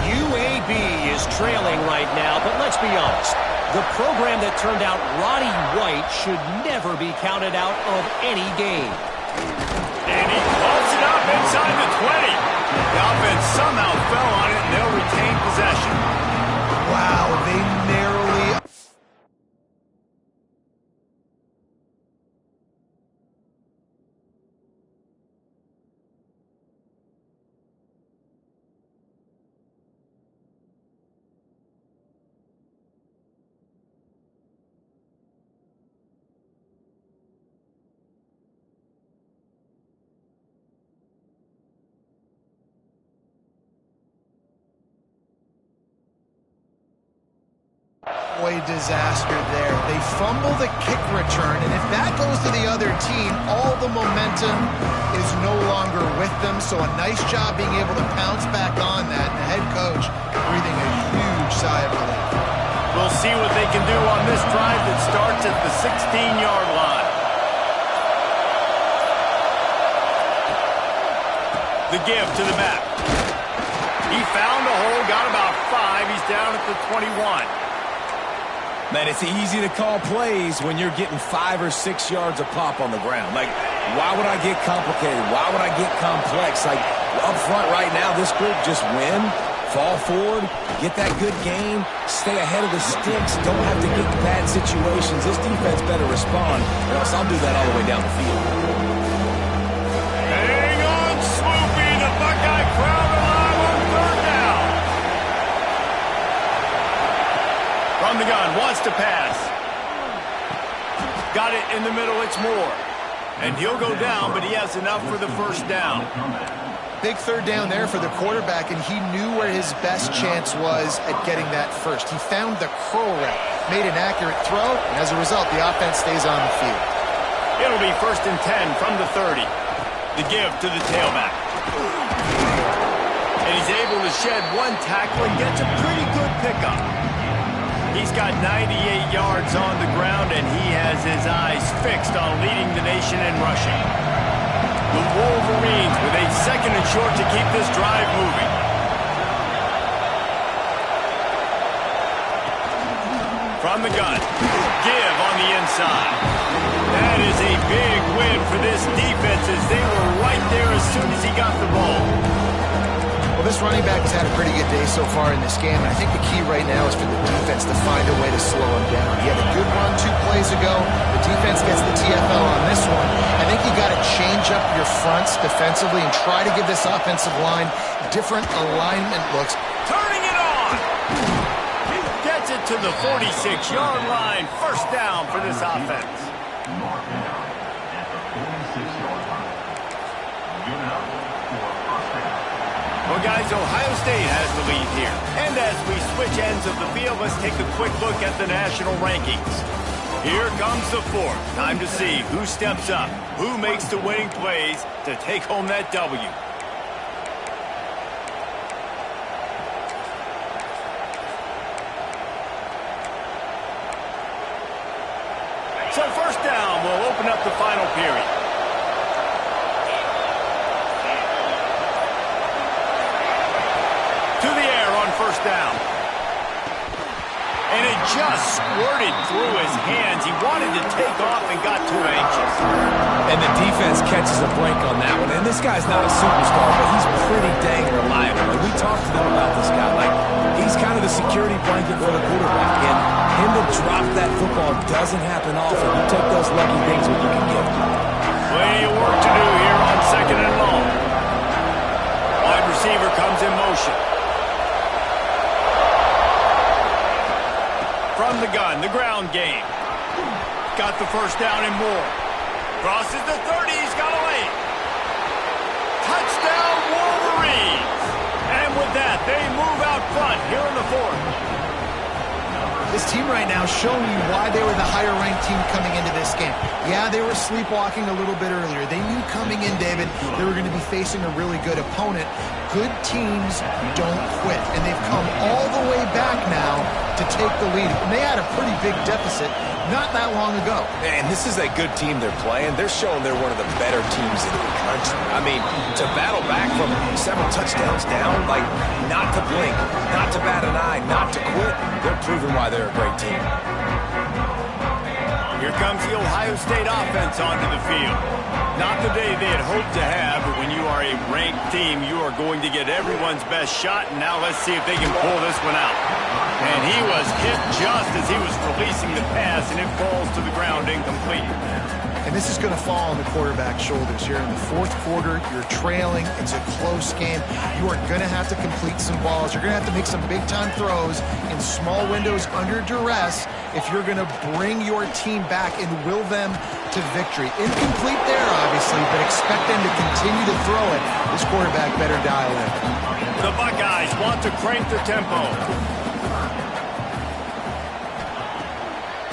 UAB is trailing right now, but let's be honest. The program that turned out Roddy White should never be counted out of any game. And he pulls it up inside the 20. The offense somehow fell on it, and they'll retain possession. Wow, they narrowly... disaster there. They fumble the kick return, and if that goes to the other team, all the momentum is no longer with them. So a nice job being able to pounce back on that, and the head coach breathing a huge sigh of relief. We'll see what they can do on this drive that starts at the 16-yard line. The give to the back. He found a hole, got about 5. He's down at the 21. Man, it's easy to call plays when you're getting 5 or 6 yards a pop on the ground. Like, why would I get complicated? Why would I get complex? Like, up front right now, this group just win, fall forward, get that good game, stay ahead of the sticks, don't have to get in bad situations. This defense better respond, or else I'll do that all the way down the field. Hang on, Swoopy, the Buckeye crowd alive on 3rd down. From the gun, wants to pass. Got it in the middle, it's Moore. And he'll go down, but he has enough for the first down. Big 3rd down there for the quarterback, and he knew where his best chance was at getting that first. He found the curl route, made an accurate throw, and as a result, the offense stays on the field. It'll be 1st and 10 from the 30. The give to the tailback. And he's able to shed one tackle and gets a pretty good pickup. He's got 98 yards on the ground, and he has his eyes fixed on leading the nation in rushing. The Wolverines with a second and short to keep this drive moving. From the gun, give on the inside. That is a big win for this defense as they were right there as soon as he got the ball. Well, this running back has had a pretty good day so far in this game, and I think the key right now is for the defense to find a way to slow him down. He had a good run 2 plays ago. The defense gets the TFL on this one. I think you got to change up your fronts defensively and try to give this offensive line different alignment looks. Turning it on! Gets it to the 46-yard line. First down for this offense. Well, guys, Ohio State has the lead here. And as we switch ends of the field, let's take a quick look at the national rankings. Here comes the fourth. Time to see who steps up, who makes the winning plays to take home that W. So first down will open up the final period. To the air on first down. And it just squirted through his hands. He wanted to take off and got too anxious. And the defense catches a break on that one. And this guy's not a superstar, but he's pretty dang reliable. And we talked to them about this guy. Like, he's kind of the security blanket for the quarterback. And him to drop that football doesn't happen often. You take those lucky things when you can get them. Plenty of work to do here on second and long. Wide receiver comes in motion. From the gun, the ground game. Got the first down and more. Crosses the 30, he's got a lane. Touchdown, Wolverines! And with that, they move out front here in the fourth. This team right now showing you why they were the higher-ranked team coming into this game. Yeah, they were sleepwalking a little bit earlier. They knew coming in, David, they were going to be facing a really good opponent. Good teams don't quit, and they've come all the way back now to take the lead. And they had a pretty big deficit not that long ago. And this is a good team they're playing. They're showing they're one of the better teams in the country. I mean, to battle back from several touchdowns down, like not to blink, not to bat an eye, not to quit, they're proving why they're a great team. Here comes the Ohio State offense onto the field. Not the day they had hoped to have, but when you are a ranked team, you are going to get everyone's best shot. And now let's see if they can pull this one out. And he was hit just as he was releasing the pass, and it falls to the ground incomplete. And this is going to fall on the quarterback's shoulders here in the fourth quarter. You're trailing. It's a close game. You are going to have to complete some balls. You're going to have to make some big-time throws in small windows under duress if you're going to bring your team back and will them to victory. Incomplete there, obviously, but expect them to continue to throw it. This quarterback better dial in. The Buckeyes want to crank the tempo.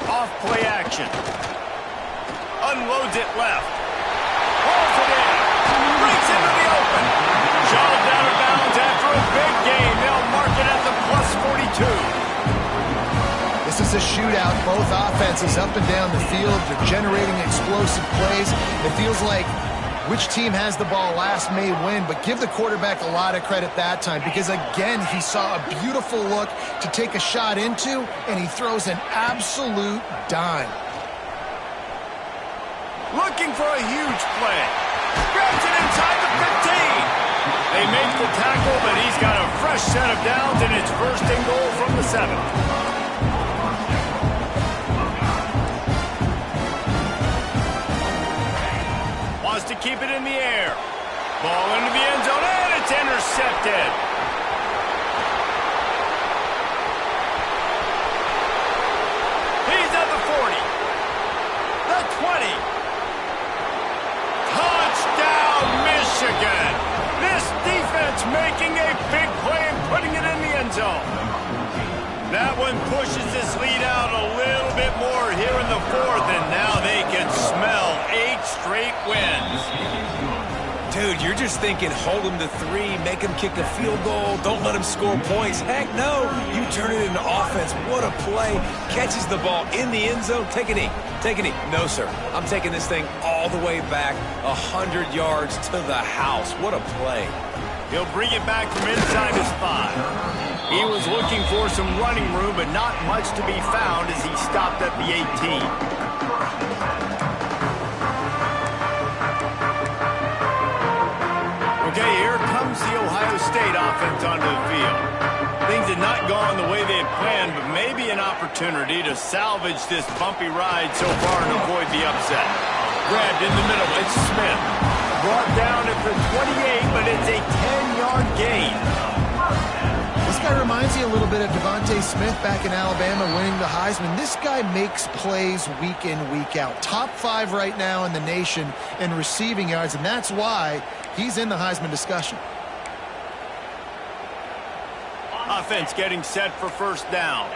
Off play action. Unloads it left. Pulls it in. Breaks into the open. Shoved out of bounds after a big gain. They'll mark it at the +42. This is a shootout. Both offenses up and down the field. They're generating explosive plays. It feels like which team has the ball last may win, but give the quarterback a lot of credit that time because, again, he saw a beautiful look to take a shot into, and he throws an absolute dime. Looking for a huge play. Grabs it inside the 15. They make the tackle, but he's got a fresh set of downs, and it's first and goal from the 7. Wants to keep it in the air. Ball into the end zone, and it's intercepted. He's at the 40. The 20. Touchdown, Michigan! This defense making a big play and putting it in the end zone. That one pushes this lead out a little bit more here in the fourth, and now they can smell 8 straight wins. Dude, you're just thinking hold him to 3, make him kick a field goal, don't let him score points. Heck no, you turn it into offense. What a play. Catches the ball in the end zone. Take a knee. Take a knee. No, sir. I'm taking this thing all the way back 100 yards to the house. What a play. He'll bring it back from inside his 5. He was looking for some running room, but not much to be found as he stopped at the 18. Okay, here comes the Ohio State offense onto the field. Things had not gone the way they had planned, but maybe an opportunity to salvage this bumpy ride so far and avoid the upset. Grabbed in the middle, it's Smith. Brought down at the 28, but it's a 10-yard gain. This guy reminds you a little bit of Devontae Smith back in Alabama winning the Heisman. This guy makes plays week in, week out. Top 5 right now in the nation in receiving yards, and that's why he's in the Heisman discussion. Offense getting set for first down.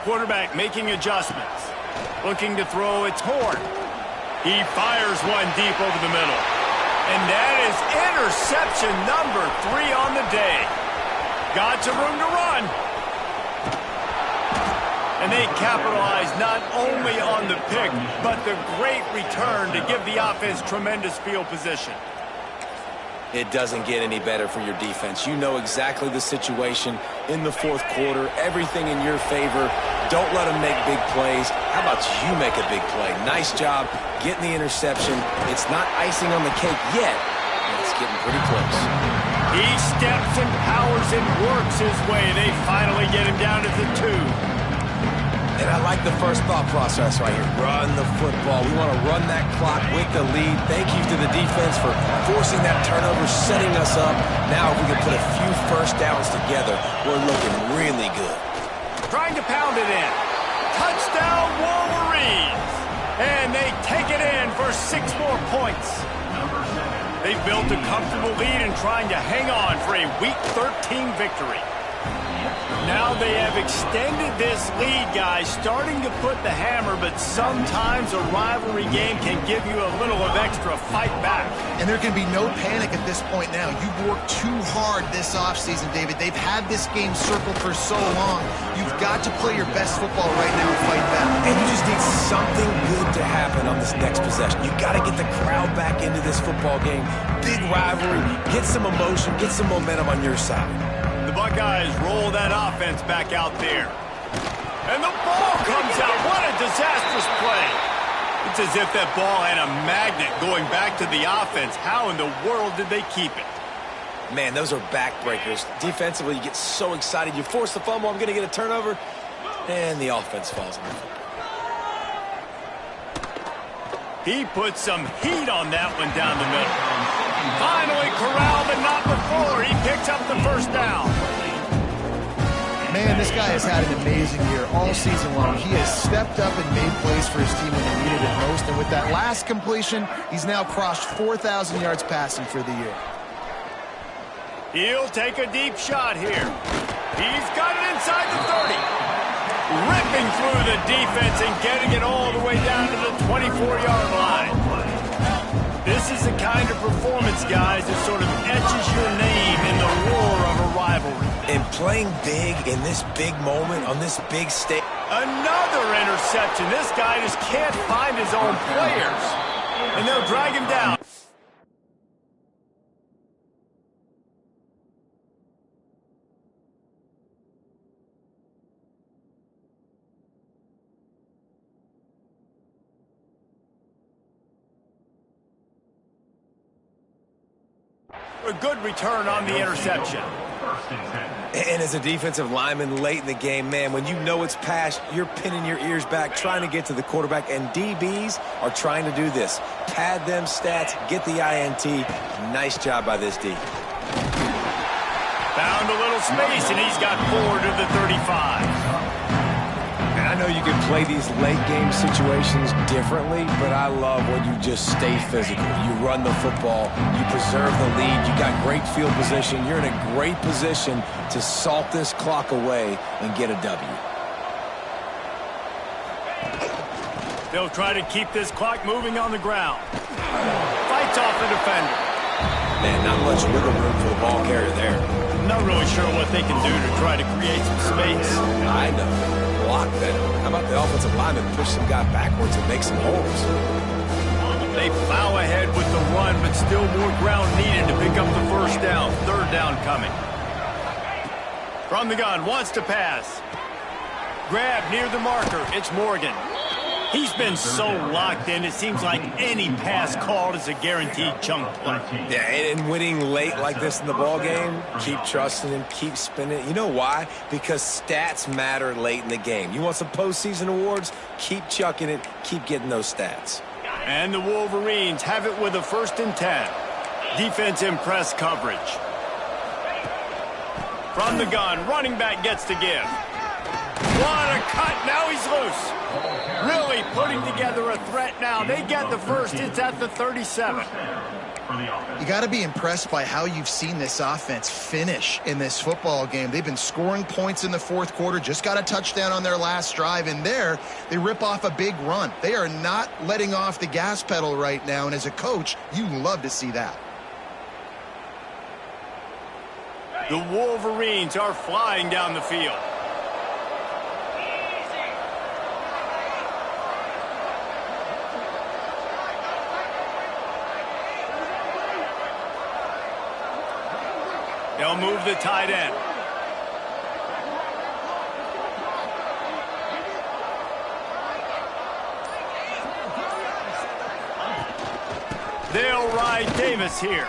Quarterback making adjustments. Looking to throw, it's Horn. He fires one deep over the middle. And that is interception number 3 on the day. Got some room to run. And they capitalize not only on the pick, but the great return to give the offense tremendous field position. It doesn't get any better for your defense. You know exactly the situation in the fourth quarter. Everything in your favor. Don't let them make big plays. How about you make a big play? Nice job getting the interception. It's not icing on the cake yet, but it's getting pretty close. He steps and powers and works his way. They finally get him down to the 2. And I like the first thought process right here. Run the football. We want to run that clock with the lead. Thank you to the defense for forcing that turnover, setting us up. Now if we can put a few first downs together, we're looking really good. Trying to pound it in. Touchdown Wolverines. And they take it in for 6 more points. They've built a comfortable lead and trying to hang on for a Week 13 victory. Now they have extended this lead, guys, starting to put the hammer, but sometimes a rivalry game can give you a little of extra fight back. And there can be no panic at this point now. You've worked too hard this offseason, David. They've had this game circled for so long. You've got to play your best football right now and fight back. And you just need something good to happen on this next possession. You got to get the crowd back into this football game. Big rivalry. Get some emotion. Get some momentum on your side. The Buckeyes roll that offense back out there. And the ball comes out. What a disastrous play. It's as if that ball had a magnet going back to the offense. How in the world did they keep it? Man, those are backbreakers. Defensively, you get so excited. You force the fumble. I'm going to get a turnover. And the offense falls on the foot. He put some heat on that one down the middle. Finally corralled, but not before. He picks up the first down. Man, this guy has had an amazing year all season long. He has stepped up and made plays for his team when they needed it most. And with that last completion, he's now crossed 4,000 yards passing for the year. He'll take a deep shot here. He's got it inside the 30. Ripping through the defense and getting it all the way down to the 24-yard line. This is the kind of performance, guys, that sort of etches your name in the roar of a rivalry. And playing big in this big moment, on this big stage. Another interception. This guy just can't find his own players. And they'll drag him down. A good return on the interception. And as a defensive lineman late in the game, man, when you know it's past, you're pinning your ears back, trying to get to the quarterback, and DBs are trying to do this. Pad them stats, get the INT. Nice job by this D. Found a little space, and he's got 4 to the 35. And I know you can play these late game situations differently, but I love when you just stay physical. You run the football, you preserve the lead, you got great field position, you're in a great position to salt this clock away and get a W. They'll try to keep this clock moving on the ground. Fights off a defender. Man, not much wiggle room for the ball carrier there. Not really sure what they can do to try to create some space. I know. Block that. How about the offensive lineman push some guy backwards and make some holes? They plow ahead with the run, but still more ground needed to pick up the first down. Third down coming. From the gun, wants to pass. Grab near the marker. It's Morgan. He's been so locked in, it seems like any pass called is a guaranteed chunk play. Yeah, and winning late like this in the ball game, keep trusting him, keep spinning. You know why? Because stats matter late in the game. You want some postseason awards? Keep chucking it, keep getting those stats. And the Wolverines have it with a 1st and 10. Defense in press coverage. From the gun, running back gets to give. What a cut, now he's loose. Really putting together a threat now. They get the first, it's at the 37. You got to be impressed by how you've seen this offense finish in this football game. They've been scoring points in the 4th quarter, just got a touchdown on their last drive, and there they rip off a big run. They are not letting off the gas pedal right now, and as a coach, you love to see that. The Wolverines are flying down the field. They'll move the tight end. They'll ride Davis here.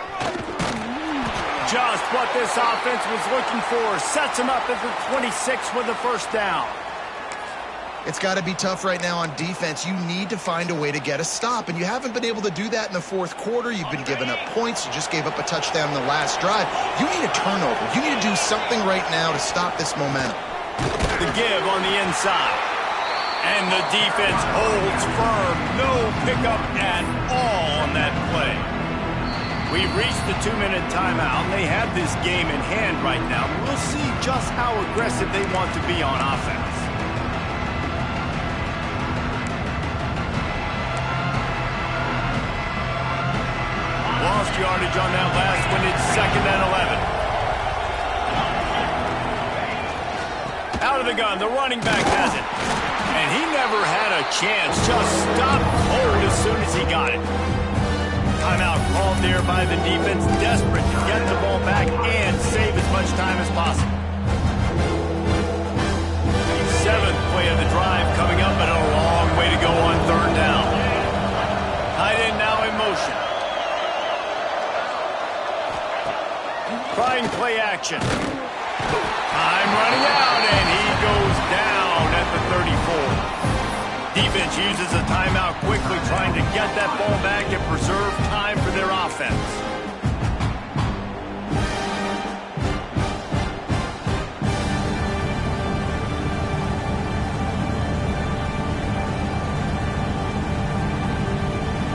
Just what this offense was looking for. Sets him up at the 26 with the first down. It's got to be tough right now on defense. You need to find a way to get a stop, and you haven't been able to do that in the 4th quarter. You've been giving up points. You just gave up a touchdown in the last drive. You need a turnover. You need to do something right now to stop this momentum. The give on the inside. And the defense holds firm. No pickup at all on that play. We've reached the 2-minute timeout, and they have this game in hand right now. We'll see just how aggressive they want to be on offense. Lost yardage on that last one. It's 2nd and 11. Out of the gun, the running back has it. And he never had a chance. Just stopped cold as soon as he got it. Timeout called there by the defense, desperate to get the ball back and save as much time as possible. 7th play of the drive coming up, but a long way to go on 3rd down. Tight end now in motion. Trying play action. Time running out, and he goes down at the 34. Defense uses a timeout quickly, trying to get that ball back and preserve time for their offense.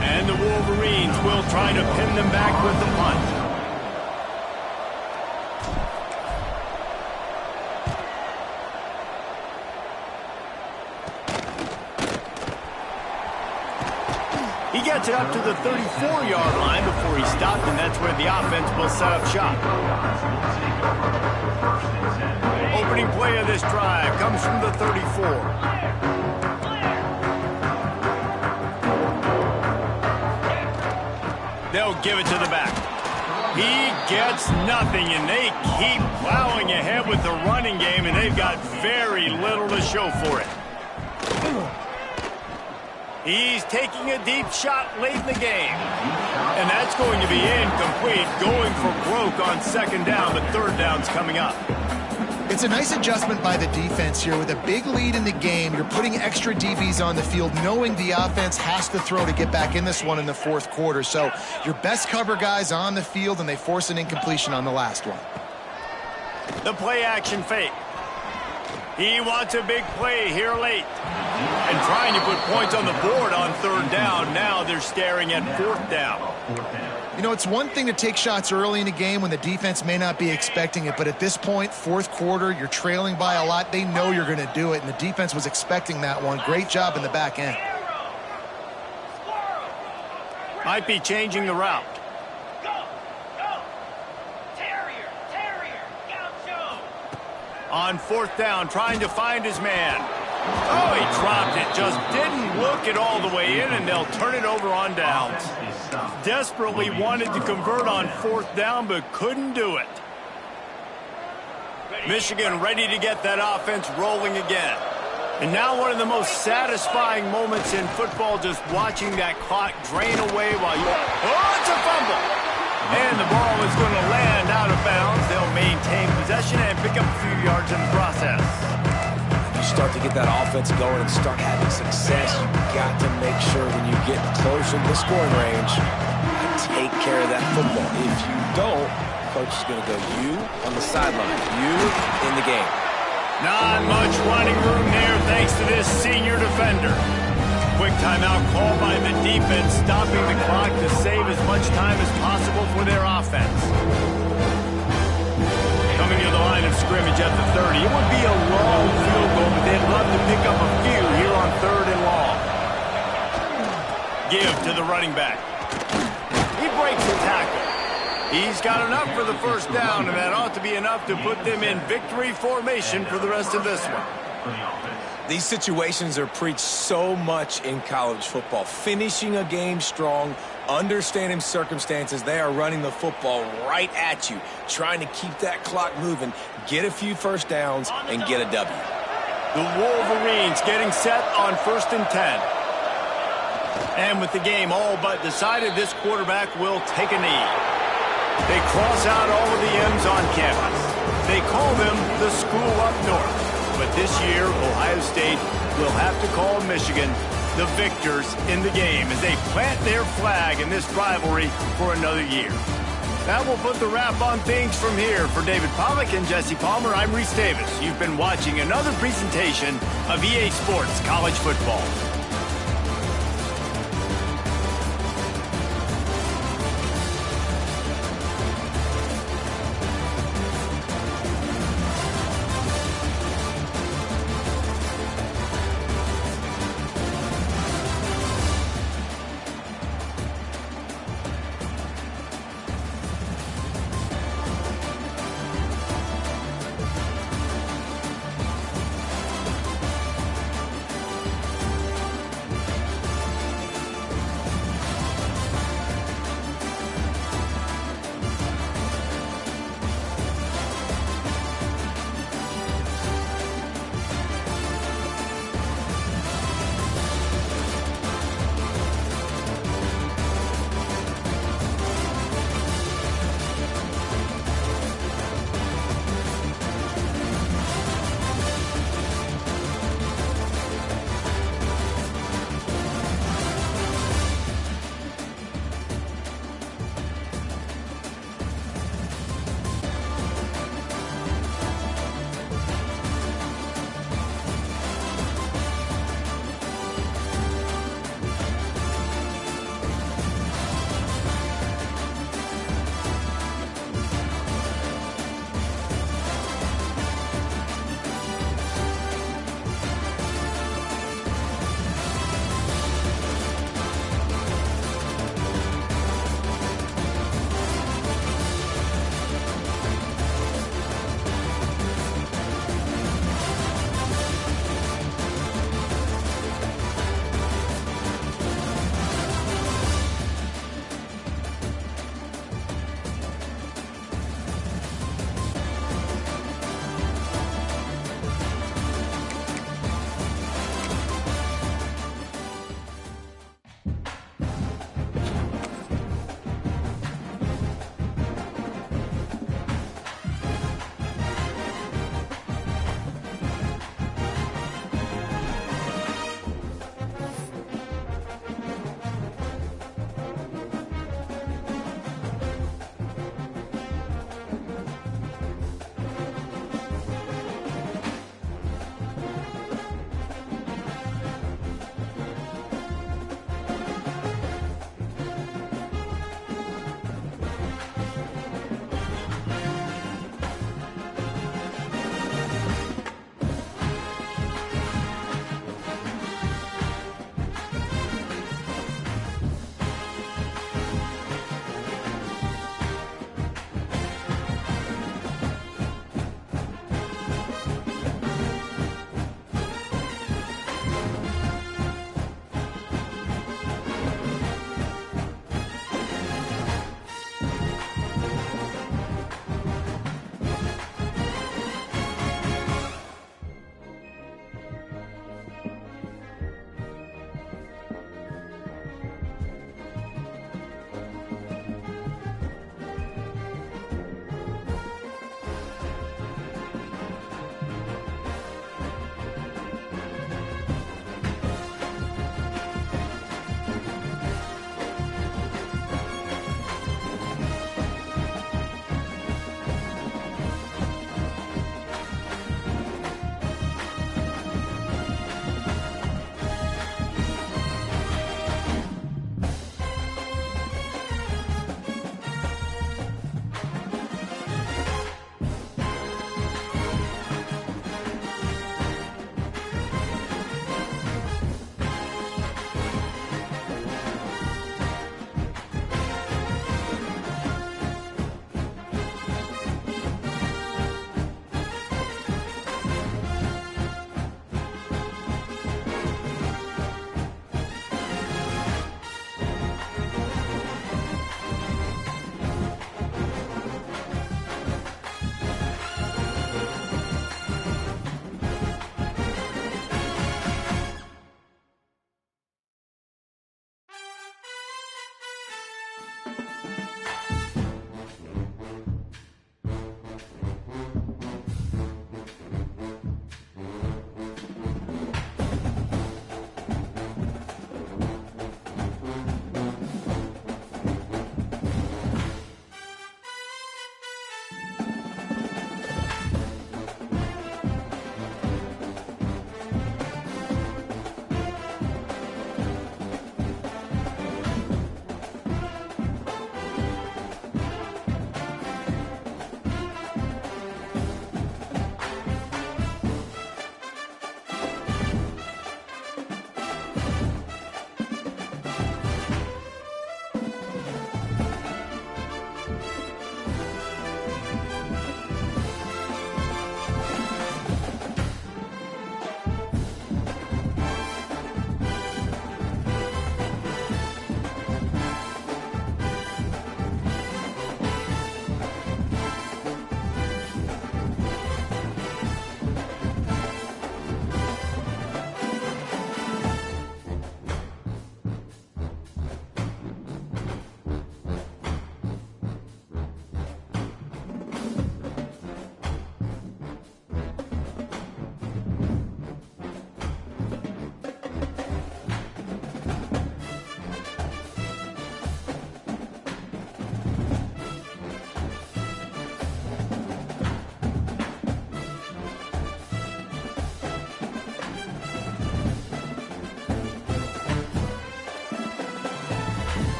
And the Wolverines will try to pin them back with the punt. He gets it up to the 34-yard line before he stopped, and that's where the offense will set up shop. Opening play of this drive comes from the 34. They'll give it to the back. He gets nothing, and they keep plowing ahead with the running game, and they've got very little to show for it. He's taking a deep shot late in the game. And that's going to be incomplete, going for broke on 2nd down, but 3rd down's coming up. It's a nice adjustment by the defense here. With a big lead in the game, you're putting extra DBs on the field, knowing the offense has to throw to get back in this one in the 4th quarter. So your best cover guys on the field, and they force an incompletion on the last one. The play action fake. He wants a big play here late. And trying to put points on the board on 3rd down. Now they're staring at 4th down. You know, it's one thing to take shots early in a game when the defense may not be expecting it, but at this point, 4th quarter, you're trailing by a lot. They know you're going to do it, and the defense was expecting that one. Great job in the back end. Might be changing the route. On fourth down, trying to find his man. Oh, he dropped it. Just didn't look it all the way in, and they'll turn it over on downs. Desperately wanted to convert on fourth down, but couldn't do it. Michigan ready to get that offense rolling again. And now one of the most satisfying moments in football, just watching that clock drain away while you... Oh, it's a fumble! And the ball is going to land out of bounds. They'll maintain possession and pick up a few yards in the process. You start to get that offense going and start having success, you've got to make sure when you get closer to the scoring range, you take care of that football. If you don't, coach is going to go you on the sideline, you in the game. Not much running room there thanks to this senior defender. Quick timeout call by the defense, stopping the clock to save as much time as possible for their offense. Coming to the line of scrimmage at the 30. It would be a long field goal, but they'd love to pick up a few here on 3rd and long. Give to the running back. He breaks the tackle. He's got enough for the first down, and that ought to be enough to put them in victory formation for the rest of this one. These situations are preached so much in college football. Finishing a game strong, understanding circumstances. They are running the football right at you, trying to keep that clock moving, get a few first downs, and get a W. The Wolverines getting set on 1st and 10. And with the game all but decided, this quarterback will take a knee. They cross out all of the M's on campus. They call them the school up north. But this year, Ohio State will have to call Michigan the victors in the game as they plant their flag in this rivalry for another year. That will put the wrap on things from here. For David Pollack and Jesse Palmer, I'm Reese Davis. You've been watching another presentation of EA Sports College Football.